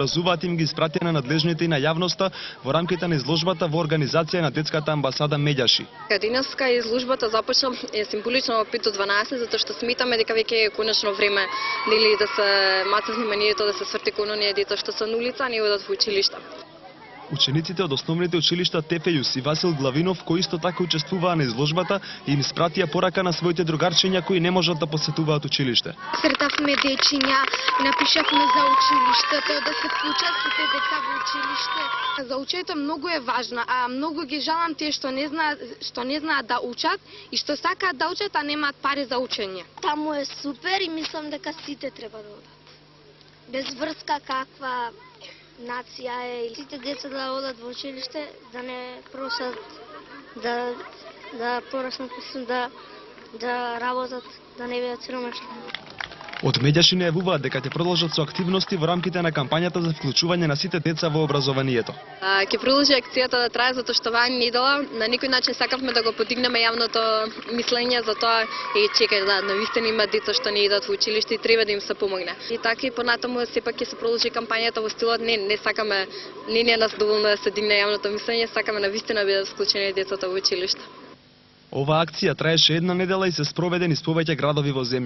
Разуваат им ги испратија на надлежните и на јавноста во рамките на изложбата во организација на детската амбасада Медјаши. Денеска изложбата започна символично во 5:12, затоа што сметаме дека веќе е конечно време да се маца вниманието, да се сврти кон оние деца што се на улица, а не одат во училишта. Учениците од основните училишта Тефејус и Васил Главинов, кои исто така учествуваа на изложбата, им испратија порака на своите другарчиња кои не можат да посетуваат училиште. Сретавме дечиња, напишавме за училиштето, да се вклучат сите деца во училиште. За учењето многу е важно, а многу ги жалам тие што не знаат да учат и што сакаат да учат, а немаат пари за учење. Таму е супер и мислам дека сите треба да одат. Без врска каква нација е, сите деца да одат во училиште, да не просат да пораснат, да работат, да не бидат сиромашни. Од Медјаши најавуваат дека ќе продолжат со активности во рамките на кампањата за вклучување на сите деца во образованието. Ќе продолжи акцијата да трае затоа што оваа недела на некој начин сакавме да го подигнеме јавното мислење за тоа и чекај да навистина има деца што не идат во училиште и треба да им се помогне. И така и понатаму сепак ќе се продолжи кампањата во стилот не сакаме, не е нас доволно да се дигне јавното мислење, сакаме навистина да бидат вклучени децата во училиште. Оваа акција траеше една недела и се спроведе низ повеќе градови во земјата.